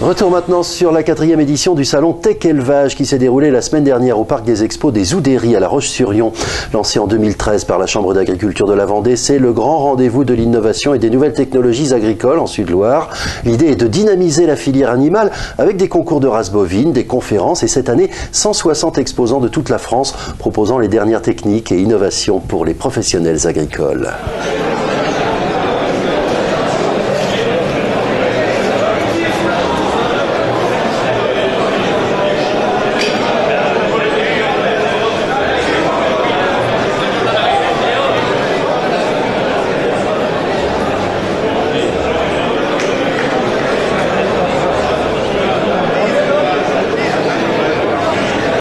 Retour maintenant sur la 4e édition du salon Tech Élevage qui s'est déroulé la semaine dernière au parc des expos des Oudéries à La Roche-sur-Yon. Lancé en 2013 par la Chambre d'agriculture de la Vendée, c'est le grand rendez-vous de l'innovation et des nouvelles technologies agricoles en Sud-Loire. L'idée est de dynamiser la filière animale avec des concours de races bovines, des conférences et cette année 160 exposants de toute la France proposant les dernières techniques et innovations pour les professionnels agricoles.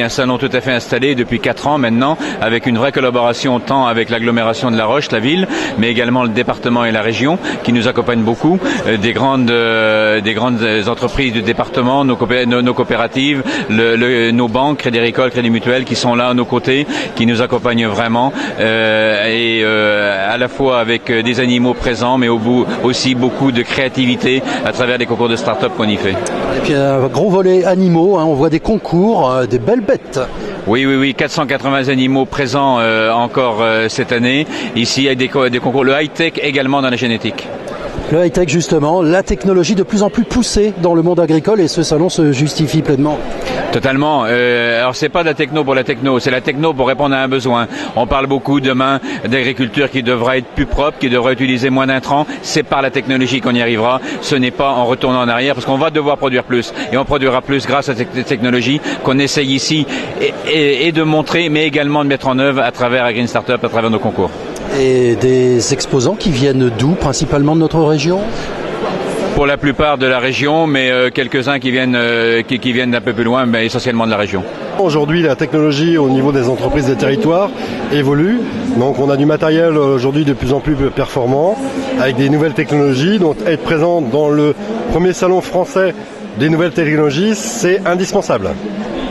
Un salon tout à fait installé depuis 4 ans maintenant, avec une vraie collaboration tant avec l'agglomération de La Roche, la ville, mais également le département et la région qui nous accompagnent beaucoup, des grandes entreprises du département, nos coopératives, nos banques, Crédit Agricole, Crédit Mutuel qui sont là à nos côtés, qui nous accompagnent vraiment, à la fois avec des animaux présents, mais aussi beaucoup de créativité à travers les concours de start-up qu'on y fait. Et puis un gros volet animaux, on voit des concours, des belles bêtes. Oui, 480 animaux présents encore cette année. Ici, avec des concours, le high-tech également dans la génétique. Le high-tech justement, la technologie de plus en plus poussée dans le monde agricole et ce salon se justifie pleinement. Totalement. Alors c'est pas de la techno pour la techno, c'est la techno pour répondre à un besoin. On parle beaucoup demain d'agriculture qui devra être plus propre, qui devra utiliser moins d'intrants. C'est par la technologie qu'on y arrivera. Ce n'est pas en retournant en arrière parce qu'on va devoir produire plus. Et on produira plus grâce à cette technologie qu'on essaye ici et de montrer, mais également de mettre en œuvre à travers la Green Startup, à travers nos concours. Et des exposants qui viennent d'où? Principalement de notre région? Pour la plupart de la région, mais quelques-uns qui viennent d'un peu plus loin, mais essentiellement de la région. Aujourd'hui, la technologie au niveau des entreprises des territoires évolue. Donc on a du matériel aujourd'hui de plus en plus performant, avec des nouvelles technologies. Donc être présent dans le premier salon français des nouvelles technologies, c'est indispensable.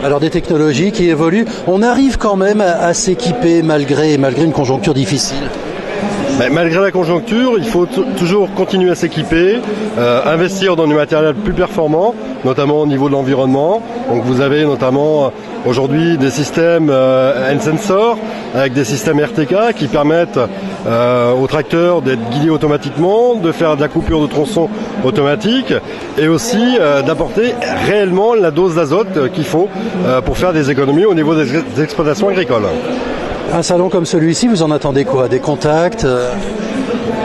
Alors des technologies qui évoluent, on arrive quand même à s'équiper malgré une conjoncture difficile. Malgré la conjoncture, il faut toujours continuer à s'équiper, investir dans du matériel plus performant, notamment au niveau de l'environnement. Donc vous avez notamment aujourd'hui des systèmes N-Sensor avec des systèmes RTK qui permettent aux tracteurs d'être guidés automatiquement, de faire de la coupure de tronçons automatique et aussi d'apporter réellement la dose d'azote qu'il faut pour faire des économies au niveau des exploitations agricoles. Un salon comme celui-ci, vous en attendez quoi? Des contacts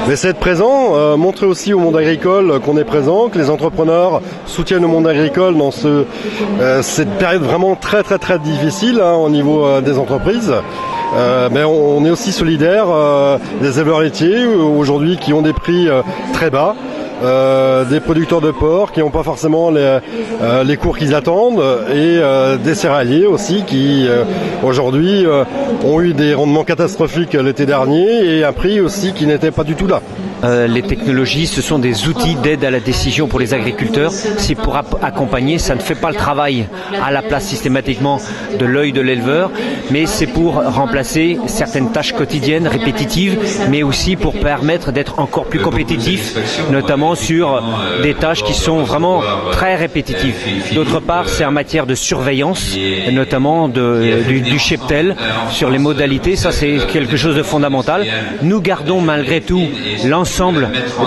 Mais c'est être présent, montrer aussi au monde agricole qu'on est présent, que les entrepreneurs soutiennent le monde agricole dans cette période vraiment très très très difficile au niveau des entreprises. Mais on est aussi solidaires des éleveurs laitiers aujourd'hui qui ont des prix très bas. Des producteurs de porc qui n'ont pas forcément les cours qu'ils attendent et des céréaliers aussi qui aujourd'hui ont eu des rendements catastrophiques l'été dernier et un prix aussi qui n'était pas du tout là. Les technologies, ce sont des outils d'aide à la décision pour les agriculteurs. C'est pour accompagner, ça ne fait pas le travail à la place systématiquement de l'œil de l'éleveur, mais c'est pour remplacer certaines tâches quotidiennes, répétitives, mais aussi pour permettre d'être encore plus compétitif, notamment sur des tâches qui sont vraiment très répétitives. D'autre part, c'est en matière de surveillance, notamment du cheptel, sur les modalités, ça c'est quelque chose de fondamental. Nous gardons malgré tout l'ensemble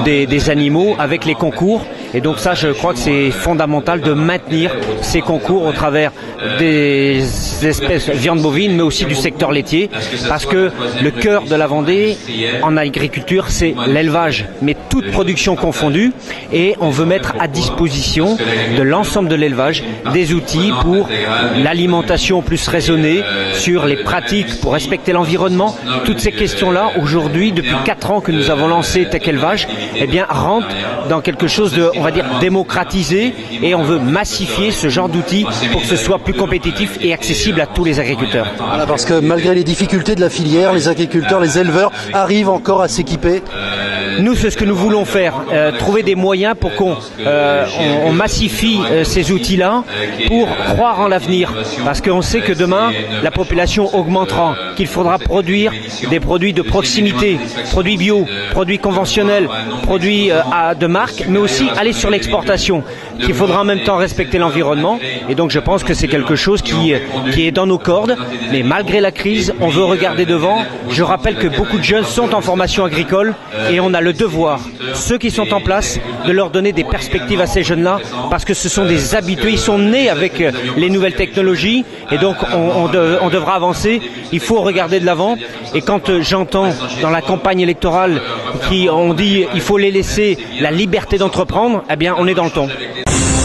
des animaux avec les concours et donc ça je crois que c'est fondamental de maintenir ces concours au travers des espèces viande bovine mais aussi du secteur laitier parce que le cœur de la Vendée en agriculture c'est l'élevage mais toute production confondue et on veut mettre à disposition de l'ensemble de l'élevage des outils pour l'alimentation plus raisonnée sur les pratiques pour respecter l'environnement. Toutes ces questions-là aujourd'hui depuis 4 ans que nous avons lancé Tech Élevage eh bien rentrent dans quelque chose de on va dire démocratisé et on veut massifier ce genre d'outils pour que ce soit plus compétitif et accessible à tous les agriculteurs. Voilà, parce que malgré les difficultés de la filière, les agriculteurs, les éleveurs arrivent encore à s'équiper. Nous, c'est ce que nous voulons faire, trouver des moyens pour qu'on massifie ces outils-là pour croire en l'avenir. Parce qu'on sait que demain, la population augmentera, qu'il faudra produire des produits de proximité, produits bio, produits conventionnels, produits de marque, mais aussi aller sur l'exportation, qu'il faudra en même temps respecter l'environnement. Et donc je pense que c'est quelque chose qui est dans nos cordes, mais malgré la crise, on veut regarder devant. Je rappelle que beaucoup de jeunes sont en formation agricole et on a le devoir, ceux qui sont en place, de leur donner des perspectives à ces jeunes-là, parce que ce sont des habitués, ils sont nés avec les nouvelles technologies et donc on devra avancer. Il faut regarder de l'avant. Et quand j'entends dans la campagne électorale on dit il faut les laisser la liberté d'entreprendre, eh bien on est dans le ton.